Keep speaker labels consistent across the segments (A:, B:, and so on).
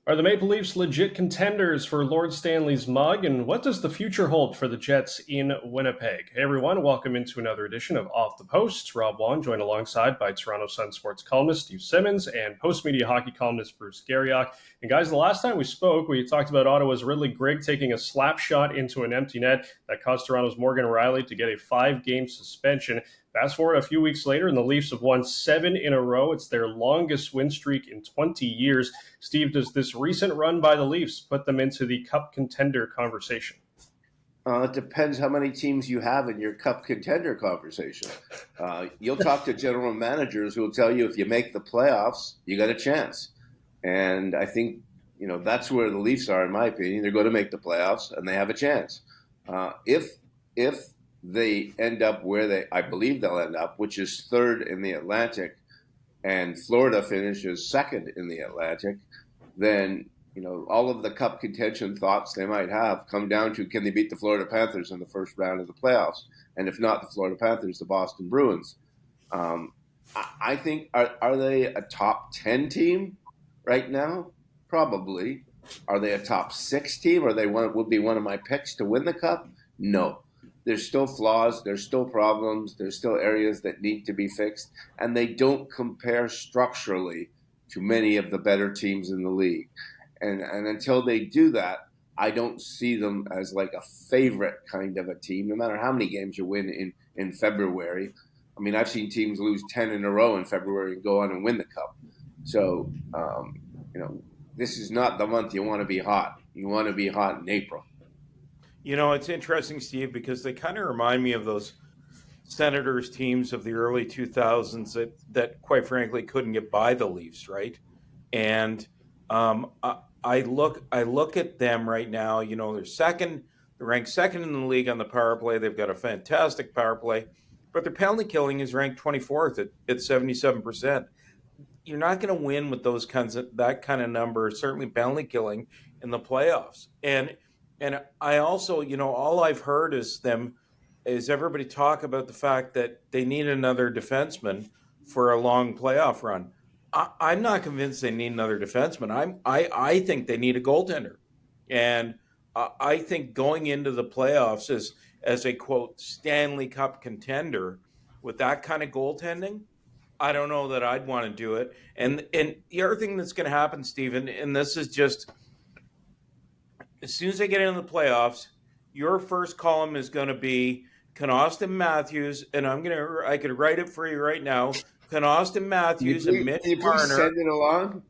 A: Are the Maple Leafs legit contenders for Lord Stanley's mug? And what does the future hold for the Jets in Winnipeg? Hey everyone, welcome into another edition of Off the Post. Rob Wong, joined alongside by Toronto Sun sports columnist Steve Simmons and Postmedia hockey columnist Bruce Garrioch. And guys, the last time we spoke, we talked about Ottawa's Ridley Grigg taking a slap shot into an empty net that caused Toronto's Morgan Rielly to get a 5-game suspension. Fast forward a few weeks later, and the Leafs have won 7 in a row. It's their longest win streak in 20 years. Steve, does this recent run by the Leafs put them into the Cup contender conversation?
B: It depends how many teams you have in your Cup contender conversation. You'll talk to general managers who will tell you if you make the playoffs, you got a chance. And I think, that's where the Leafs are, in my opinion. They're going to make the playoffs, and they have a chance. If they end up where I believe they'll end up, which is third in the Atlantic, and Florida finishes second in the Atlantic, then, all of the Cup contention thoughts they might have come down to, can they beat the Florida Panthers in the first round of the playoffs? And if not the Florida Panthers, the Boston Bruins. I think, are they a top 10 team right now? Probably. Are they a top 6 team? Or would be one of my picks to win the Cup? No. There's still flaws, there's still problems, there's still areas that need to be fixed, and they don't compare structurally to many of the better teams in the league. And until they do that, I don't see them as like a favorite kind of a team, no matter how many games you win in February. I mean, I've seen teams lose 10 in a row in February and go on and win the Cup. So, this is not the month you want to be hot. You want to be hot in April.
C: It's interesting, Steve, because they kind of remind me of those Senators teams of the early 2000s that quite frankly couldn't get by the Leafs, right? And I look at them right now. They're ranked second in the league on the power play. They've got a fantastic power play, but their penalty killing is ranked 24th at 77%. You're not going to win with that kind of number, certainly penalty killing, in the playoffs. And I also, all I've heard is everybody talk about the fact that they need another defenseman for a long playoff run. I'm not convinced they need another defenseman. I think they need a goaltender. And I think going into the playoffs as a, quote, Stanley Cup contender with that kind of goaltending, I don't know that I'd want to do it. And the other thing that's going to happen, Stephen, and this is just, as soon as they get into the playoffs, your first column is going to be, can Austin Matthews, and I could write it for you right now, can Austin Matthews and Mitch Marner.
B: Send it along?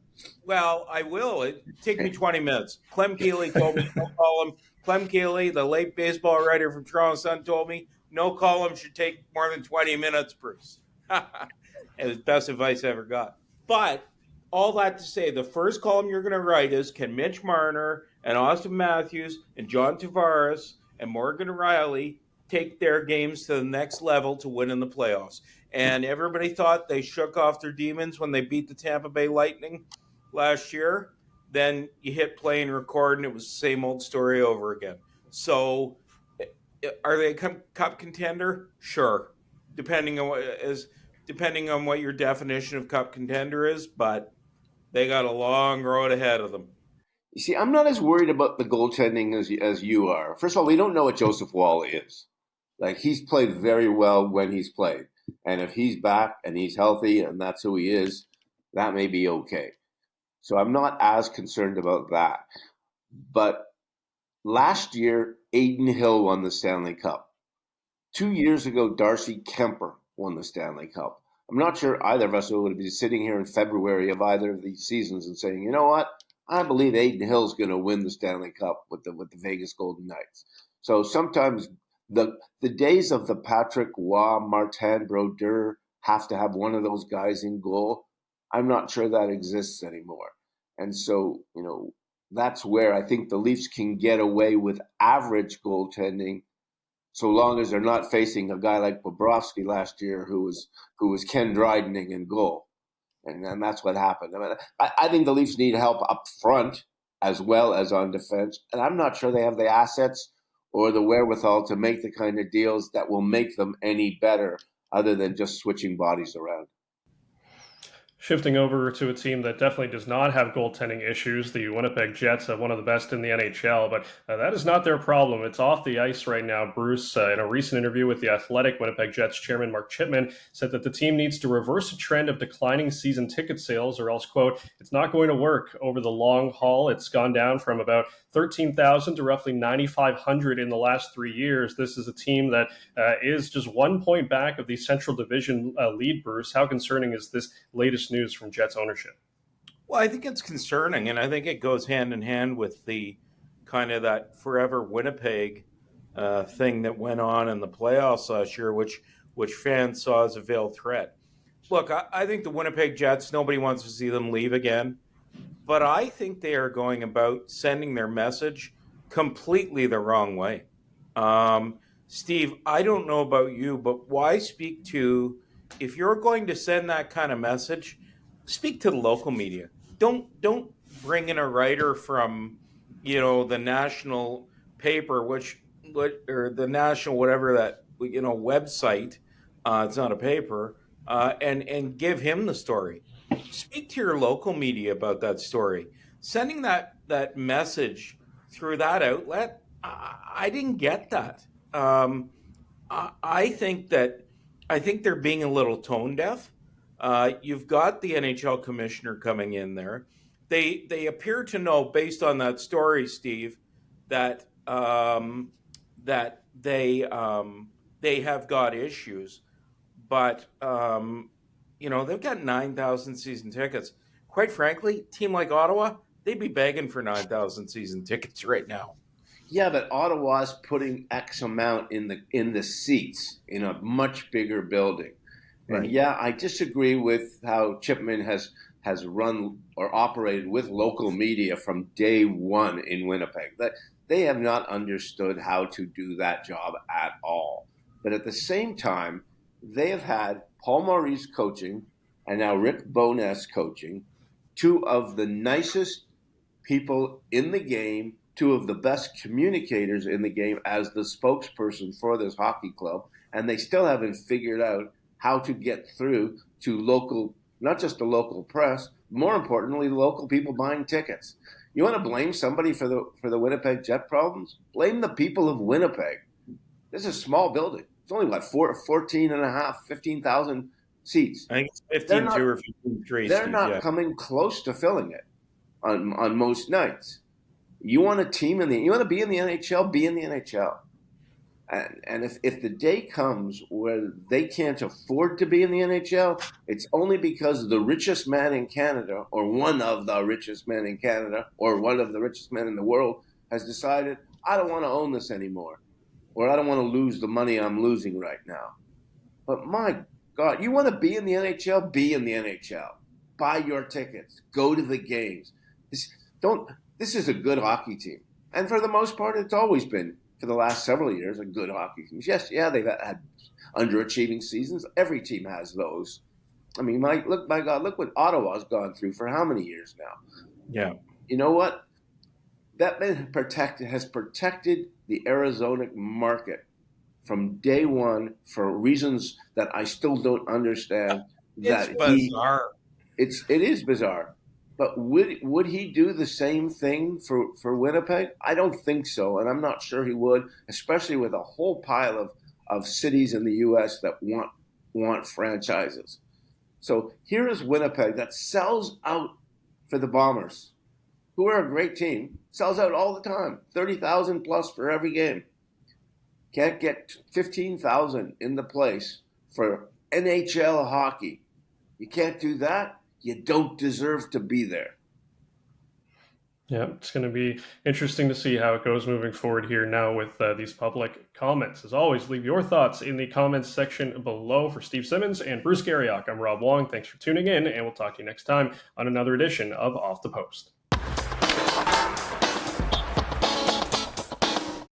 C: Well, I will. It take me 20 minutes. Clem Keeley told me no column. Clem Keeley, the late baseball writer from Toronto Sun, told me no column should take more than 20 minutes, Bruce. It was the best advice I ever got. But all that to say, the first column you're going to write is, can Mitch Marner and Austin Matthews and John Tavares and Morgan Rielly take their games to the next level to win in the playoffs? And everybody thought they shook off their demons when they beat the Tampa Bay Lightning last year. Then you hit play and record, and it was the same old story over again. So are they a Cup contender? Sure, depending on what your definition of Cup contender is, but they got a long road ahead of them.
B: You see, I'm not as worried about the goaltending as you are. First of all, we don't know what Joseph Woll is. Like, he's played very well when he's played. And if he's back and he's healthy and that's who he is, that may be okay. So I'm not as concerned about that. But last year, Aiden Hill won the Stanley Cup. 2 years ago, Darcy Kemper won the Stanley Cup. I'm not sure either of us would be sitting here in February of either of these seasons and saying, you know what? I believe Aiden Hill's going to win the Stanley Cup with the Vegas Golden Knights. So sometimes the days of the Patrick Waugh, Martin Brodeur have to have one of those guys in goal. I'm not sure that exists anymore. And so, that's where I think the Leafs can get away with average goaltending, so long as they're not facing a guy like Bobrovsky last year who was Ken Drydening in goal. And that's what happened. I think the Leafs need help up front as well as on defense. And I'm not sure they have the assets or the wherewithal to make the kind of deals that will make them any better other than just switching bodies around.
A: Shifting over to a team that definitely does not have goaltending issues, the Winnipeg Jets are one of the best in the NHL, but that is not their problem. It's off the ice right now. Bruce, in a recent interview with The Athletic, Winnipeg Jets chairman Mark Chipman said that the team needs to reverse a trend of declining season ticket sales or else, quote, it's not going to work over the long haul. It's gone down from about 13,000 to roughly 9,500 in the last 3 years. This is a team that is just 1 point back of the Central Division lead, Bruce. How concerning is this latest news from Jets ownership?
C: Well, I think it's concerning, and I think it goes hand in hand with the kind of that forever Winnipeg thing that went on in the playoffs last year, which fans saw as a veiled threat. Look, I think the Winnipeg Jets, nobody wants to see them leave again, but I think they are going about sending their message completely the wrong way. Steve, I don't know about you, but why speak to, if you're going to send that kind of message, speak to the local media. Don't bring in a writer from, the national paper, or the national whatever that website. It's not a paper, and give him the story. Speak to your local media about that story. Sending that message through that outlet, I didn't get that. I think they're being a little tone deaf. You've got the NHL commissioner coming in there. They appear to know, based on that story, Steve, that they have got issues, but they've got 9,000 season tickets. Quite frankly, a team like Ottawa, they'd be begging for 9,000 season tickets right now.
B: Yeah, but Ottawa's putting X amount in the seats in a much bigger building.
C: Right.
B: And yeah, I disagree with how Chipman has run or operated with local media from day one in Winnipeg. That they have not understood how to do that job at all. But at the same time, they have had Paul Maurice coaching and now Rick Bowness coaching, two of the nicest people in the game, two of the best communicators in the game as the spokesperson for this hockey club, and they still haven't figured out how to get through to local, not just the local press, more importantly, local people buying tickets. You want to blame somebody for the Winnipeg Jet problems? Blame the people of Winnipeg. This is a small building. It's only, 15,000 seats.
C: I think it's 15.2 or 15.3.
B: They're not coming close to filling it on most nights. You want a team you want to be in the NHL, be in the NHL. And if the day comes where they can't afford to be in the NHL, it's only because the richest man in Canada, or one of the richest men in Canada, or one of the richest men in the world, has decided, I don't want to own this anymore, or I don't want to lose the money I'm losing right now. But my God, you want to be in the NHL? Be in the NHL. Buy your tickets. Go to the games. This is a good hockey team. And for the most part, it's always been, for the last several years, a good hockey team. Yes, they've had underachieving seasons. Every team has those. I mean, my God, look what Ottawa's gone through for how many years now?
C: Yeah.
B: You know what? That has protected the Arizona market from day one for reasons that I still don't understand.
C: It's bizarre.
B: It is bizarre. But would he do the same thing for Winnipeg? I don't think so, and I'm not sure he would, especially with a whole pile of cities in the U.S. that want franchises. So here is Winnipeg that sells out for the Bombers, who are a great team, sells out all the time, 30,000 plus for every game. Can't get 15,000 in the place for NHL hockey. You can't do that. You don't deserve to be there.
A: Yeah, it's going to be interesting to see how it goes moving forward here now with these public comments. As always, leave your thoughts in the comments section below. For Steve Simmons and Bruce Garrioch, I'm Rob Wong. Thanks for tuning in, and we'll talk to you next time on another edition of Off the Post.